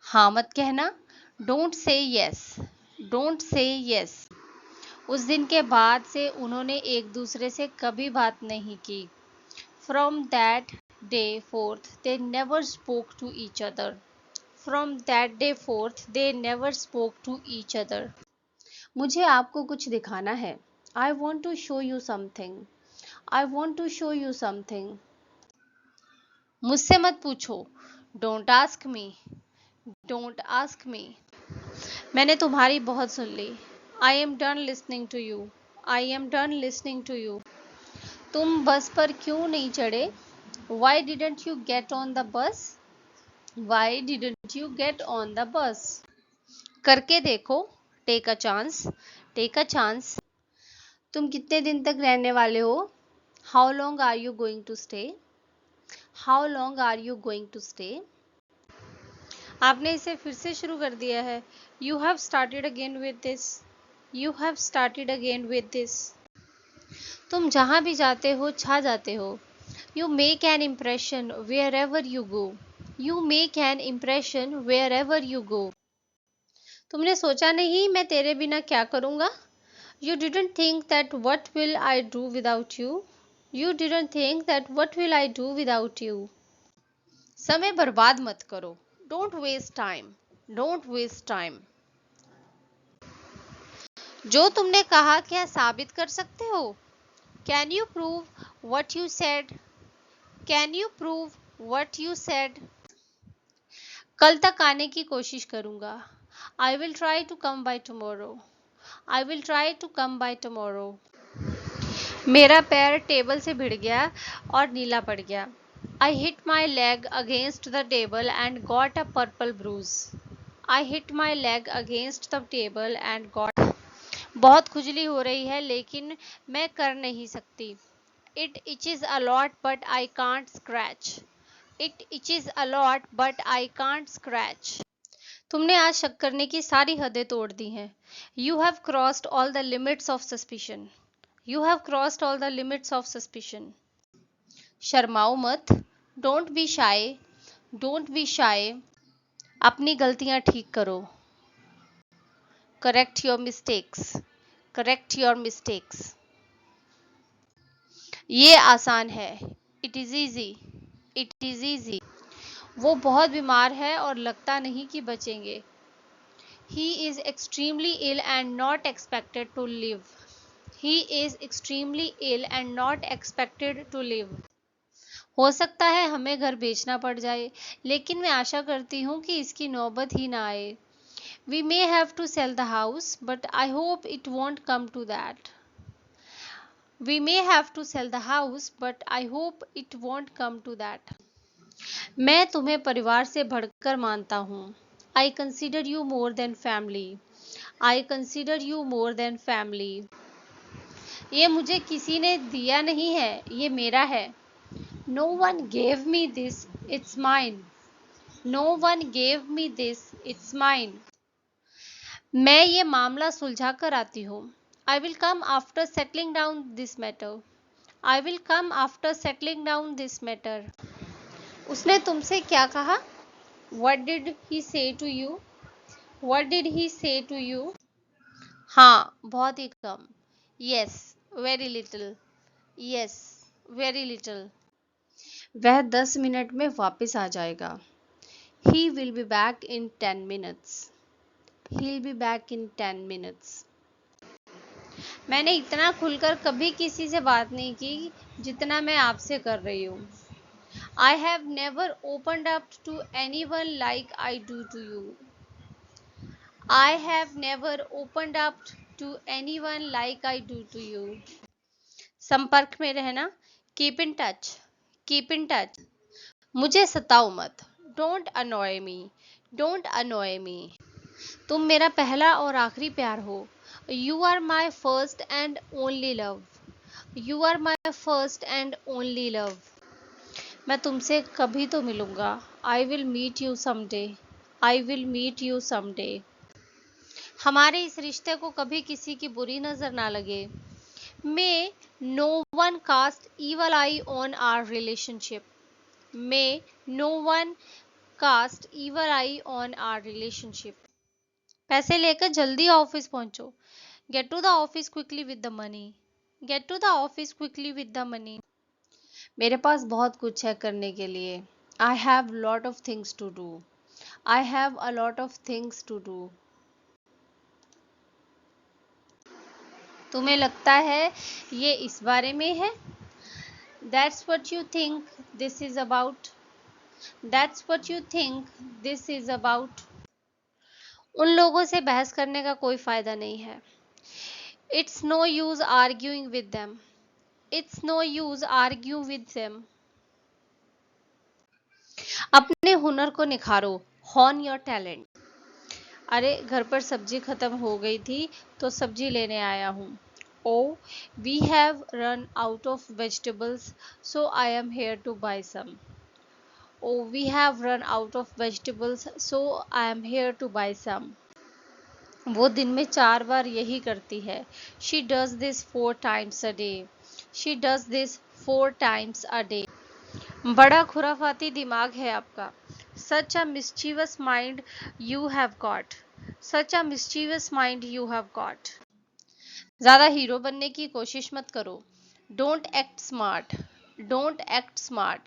हाँ मत कहना, don't say yes, don't say yes. उस दिन के बाद से उन्होंने एक दूसरे से कभी बात नहीं की। From that day forth they never spoke to each other. From that day forth they never spoke to each other. मुझे आपको कुछ दिखाना है। I want to show you something. I want to show you something. मुझसे मत पूछो। Don't ask me. Don't ask me. मैंने तुम्हारी बहुत सुन ली। I am done listening to you. I am done listening to you. तुम बस पर क्यों नहीं चढ़े? Why didn't you get on the bus? Why didn't you get on the bus? करके देखो। Take a chance. Take a chance. तुम कितने दिन तक रहने वाले हो? How long are you going to stay? How long are you going to stay? आपने इसे फिर से शुरू कर दिया है। You have started again with this. You have started again with this. तुम जहां भी जाते हो छा जाते हो। You make an impression wherever you go. You make an impression wherever you go. तुमने सोचा नहीं मैं तेरे बिना क्या करूंगा? You didn't think that what will I do without you. You didn't think that what will I do without you. समय बर्बाद मत करो। Don't waste time. Don't waste time. जो तुमने कहा क्या साबित कर सकते हो? Can you prove what you said? Can you prove what you said? कल तक आने की कोशिश करूंगा। I will try to come by tomorrow. I will try to come by tomorrow. मेरा पैर टेबल से भिड़ गया और नीला पड़ गया। I hit my leg against the table and got a purple bruise. I hit my leg against the table and got. बहुत खुजली हो रही है लेकिन मैं कर नहीं सकती। It itches a lot but I can't scratch. It itches a lot but I can't scratch. तुमने आज शक करने की सारी हदें तोड़ दी हैं। You have crossed all the limits of suspicion. You have crossed all the limits of suspicion. शर्माओ मत। Don't be shy. Don't be shy. अपनी गलतियां ठीक करो। Correct your mistakes. Correct your mistakes. ये आसान है। It is easy. It is easy. वो बहुत बीमार है और लगता नहीं कि बचेंगे। He is extremely ill and not expected to live. He is extremely ill and not expected to live. हो सकता है हमें घर बेचना पड़ जाए, लेकिन मैं आशा करती हूँ कि इसकी नौबत ही ना आए। We may have to sell the house but I hope it won't come to that. We may have to sell the house, but I hope it won't come to that. मैं तुम्हें परिवार से बढ़कर मानता हूँ। I consider you more than family. I consider you more than family. ये मुझे किसी ने दिया नहीं है, ये मेरा है। No one gave me this, it's mine. No one gave me this, it's mine. मैं ये मामला सुलझा कर आती हूँ। I will come after settling down this matter. I will come after settling down this matter. उसने तुमसे क्या कहा? What did he say to you? What did he say to you? हाँ, बहुत ही कम। Yes, very little. Yes, very little. वह 10 minute में वापस आ जाएगा। He will be back in 10 minutes. He'll be back in 10 minutes. मैंने इतना खुलकर कभी किसी से बात नहीं की जितना मैं आपसे कर रही हूँ। I have never opened up to anyone like I do to you. I have never opened up to anyone like I do to you. संपर्क में रहना। Keep in touch. Keep in touch. मुझे सताओ मत। Don't annoy me. Don't annoy me. तुम मेरा पहला और आखिरी प्यार हो। You are my first and only love. You are my first and only love. मैं तुमसे कभी तो मिलूंगा। I will meet you someday. I will meet you someday. हमारे इस रिश्ते को कभी किसी की बुरी नजर ना लगे। May no one cast evil eye on our relationship. May no one cast evil eye on our relationship. पैसे लेकर जल्दी ऑफिस पहुंचो। Get to the office quickly with the money. Get to the office quickly with the money. मेरे पास बहुत कुछ है करने के लिए। I have lot of things to do. I have a lot of things to do. तुम्हें लगता है ये इस बारे में है? That's what you think this is about. That's what you think this is about. उन लोगों से बहस करने का कोई फायदा नहीं है। It's no use arguing with them. It's no use argue with them. अपने हुनर को निखारो। Hone your talent. अरे घर पर सब्जी खत्म हो गई थी तो सब्जी लेने आया हूँ। Oh, we have run out of vegetables, so I am here to buy some. Oh, we have run out of vegetables, so I am here to buy some. वो दिन में 4 बार यही करती है। She does this 4 times a day. She does this 4 times a day. बड़ा खुराफाती दिमाग है आपका। Such a mischievous mind you have got. Such a mischievous mind you have got. ज़्यादा हीरो बनने की कोशिश मत करो। Don't act smart. Don't act smart.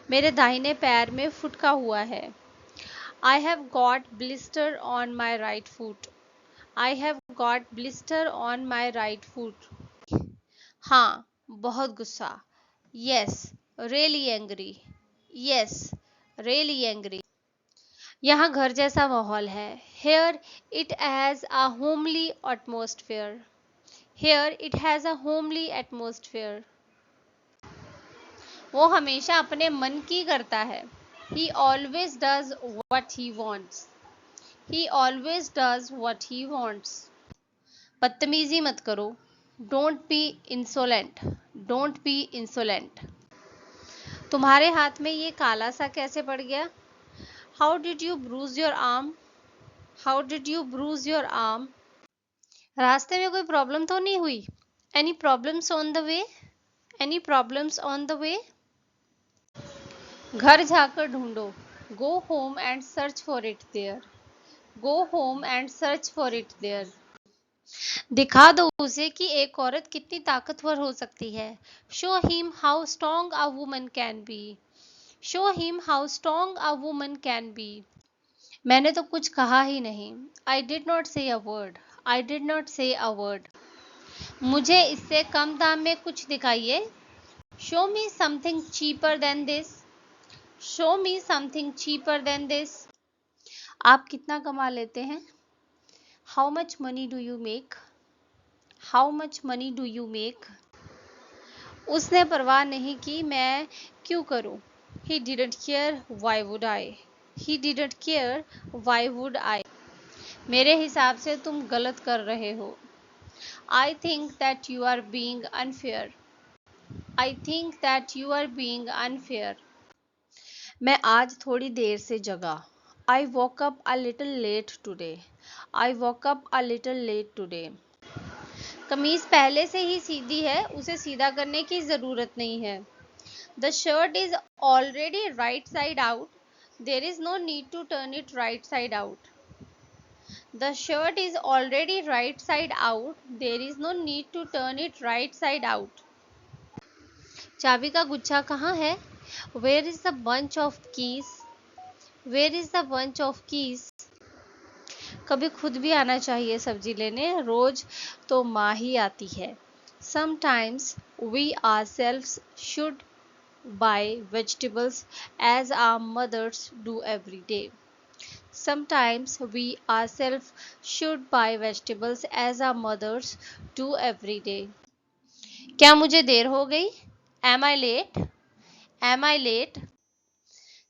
मेरे दाहिने पैर में फुटका हुआ है। I have got blister on my right foot. I have got blister on my right foot. हाँ, बहुत गुस्सा। Yes, really angry. Yes, really angry. यहाँ घर जैसा माहौल है। Here it has a homely atmosphere. Here it has a homely atmosphere. वो हमेशा अपने मन की करता है। He always does what he wants. He always does what he wants. बदतमीजी मत करो। Don't be insolent. Don't be insolent. तुम्हारे हाथ में ये काला सा कैसे पड़ गया? How did you bruise your arm? How did you bruise your arm? रास्ते में कोई प्रॉब्लम तो नहीं हुई? Any problems on the way? Any problems on the way? घर जाकर ढूंढो। Go home and search for it there. Go home and search for it there. दिखा दो उसे कि एक औरत कितनी ताकतवर हो सकती है। Show him how strong a woman can be. Show him how strong a woman can be. मैंने तो कुछ कहा ही नहीं। I did not say a word. I did not say a word. मुझे इससे कम दाम में कुछ दिखाइए। Show me something cheaper than this. Show me something cheaper than this. आप कितना कमा लेते हैं? How much money do you make? How much money do you make? उसने परवाह नहीं की मैं क्यों करूं? He didn't care. Why would I? He didn't care. Why would I? मेरे हिसाब से तुम गलत कर रहे हो। I think that you are being unfair. I think that you are being unfair. मैं आज थोड़ी देर से जगा। I woke up a little late today. I woke up a little late today. कमीज पहले से ही सीधी है, उसे सीधा करने की जरूरत नहीं है। The shirt is already right side out. There is no need to turn it right side out. The shirt is already right side out. There is no need to turn it right side out. चाबी का गुच्छा कहाँ है? Where is the bunch of keys? Where is the bunch of keys? कभी खुद भी आना चाहिए सब्जी लेने, रोज तो माँ ही आती है। Sometimes we ourselves should buy vegetables as our mothers do every day. Sometimes we ourselves should buy vegetables as our mothers do every day. क्या मुझे देर हो गई? Am I late? Am I late?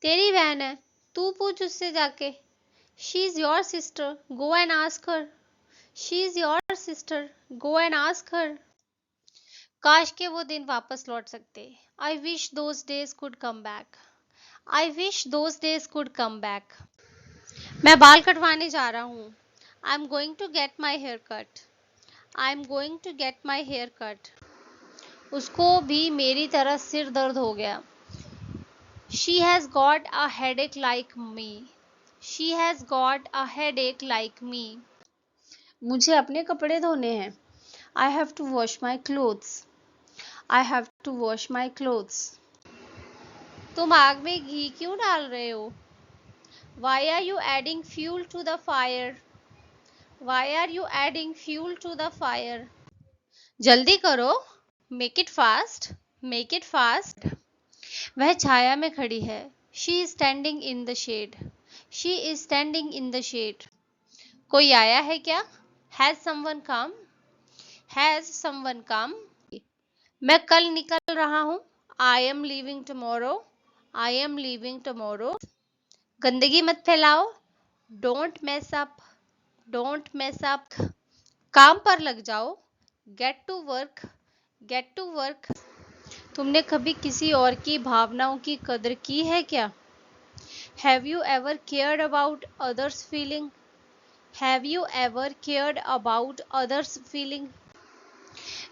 तेरी बहन है, तू पूछ उससे जाके। She is your sister. Go and ask her. She is your sister. Go and ask her. काश के वो दिन वापस लौट सकते। I wish those days could come back. I wish those days could come back. मैं बाल कटवाने जा रहा हूँ। I'm going to get my hair cut. I'm going to get my hair cut. उसको भी मेरी तरह सिर दर्द हो गया। She has got a headache like me. She has got a headache like me. मुझे अपने कपड़े धोने हैं. I have to wash my clothes. I have to wash my clothes. तुम आग में घी क्यों डाल रहे हो? Why are you adding fuel to the fire? Why are you adding fuel to the fire? जल्दी करो. Make it fast. Make it fast. वह छाया में खड़ी है. She is standing in the shade. She is standing in the shade. कोई आया है क्या? Has someone come? Has someone come? मैं कल निकल रहा हूँ. I am leaving tomorrow. I am leaving tomorrow. गंदगी मत फैलाओ. Don't mess up. Don't mess up. काम पर लग जाओ. Get to work. Get to work. तुमने कभी किसी और की भावनाओं की कदर की है क्या? Have you ever cared about others' feeling? Have you ever cared about others' feeling?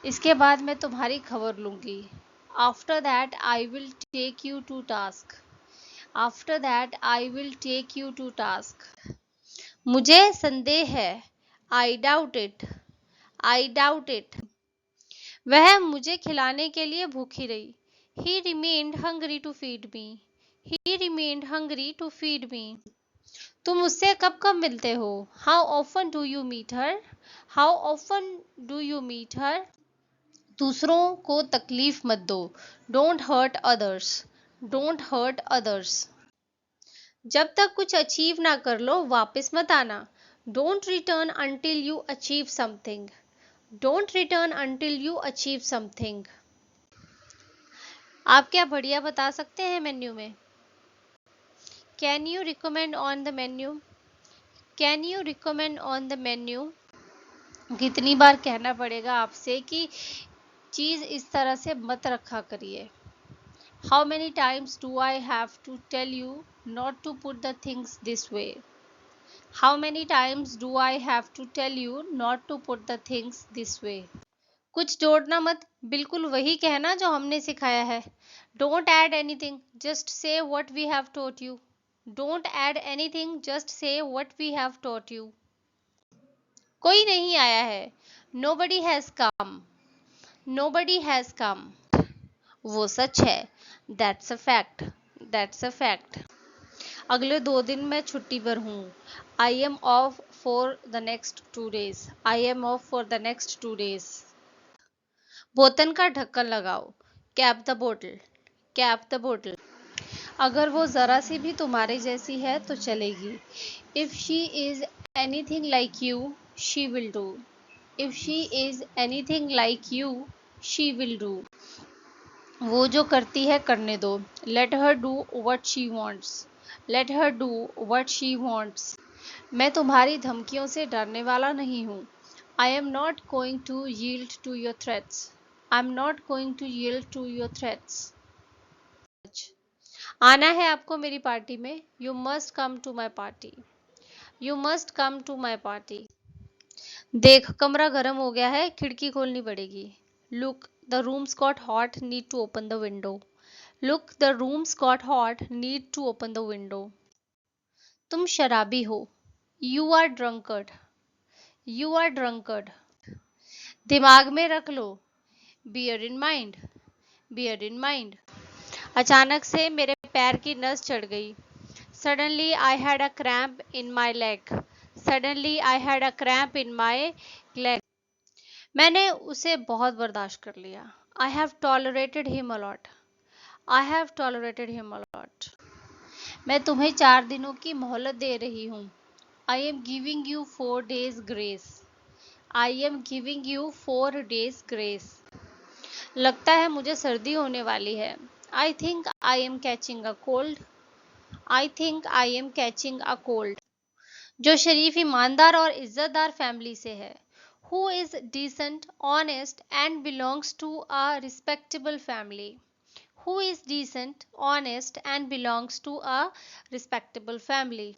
इसके बाद मैं तुम्हारी खबर लूंगी. After that I will take you to task. After that I will take you to task. मुझे संदेह है. I doubt it. I doubt it. वह मुझे खिलाने के लिए भूखी रही. He remained hungry to feed me. He remained hungry to feed me. तुम उससे कब कब मिलते हो? How often do you meet her? How often do you meet her? दूसरों को तकलीफ मत दो. Don't hurt others. Don't hurt others. जब तक कुछ अचीव ना कर लो वापस मत आना. Don't return until you achieve something. Don't return until you achieve something. आप क्या बढ़िया बता सकते हैं मेन्यू में? Can you recommend on the menu? Can you recommend on the menu? कितनी बार कहना पड़ेगा आपसे कि चीज़ इस तरह से मत रखा करिए. How many times do I have to tell you not to put the things this way? How many times do I have to tell you not to put the things this way? कुछ जोड़ना मत. बिल्कुल वही कहना जो हमने सिखाया है. Don't add anything. Just say what we have taught you. Don't add anything. Just say what we have taught you. कोई नहीं आया है. Nobody has come. Nobody has come. वो सच है. That's a fact. That's a fact. अगले 2 दिन मैं छुट्टी पर हूँ. I am off for the next 2 days. I am off for the next 2 days. बोतल का ढक्कन लगाओ. Cap the bottle. Cap the bottle. अगर वो ज़रा सी भी तुम्हारे जैसी है तो चलेगी. If she is anything like you, she will do. If she is anything like you, she will do. वो जो करती है करने दो. Let her do what she wants. Let her do what she wants. मैं तुम्हारी धमकियों से डरने वाला नहीं हूँ. I am not going to yield to your threats. I'm not going to yield to your threats. आना है आपको मेरी पार्टी में. You must come to my party. You must come to my party. देख कमरा गर्म हो गया है. खिड़की खोलनी पड़ेगी. Look, the room's got hot. Need to open the window. Look, the room's got hot. Need to open the window. तुम शराबी हो. You are drunkard. You are drunkard. दिमाग में रख लो. Bear in mind. Bear in mind. अचानक से मेरे पैर की नस चढ़ गई. Suddenly I had a cramp in my leg. Suddenly I had a cramp in my leg. मैंने उसे बहुत बर्दाश्त कर लिया. I have tolerated him a lot. I have tolerated him a lot. मैं तुम्हें 4 दिनों की मोहलत दे रही हूँ. I am giving you 4 days grace. I am giving you 4 days grace. लगता है मुझे सर्दी होने वाली है. I think I am catching a cold. I think I am catching a cold. जो शरीफ ईमानदार और इज्जतदार फैमिली से है. Who is decent, honest and belongs to a respectable family. Who is decent, honest and belongs to a respectable family.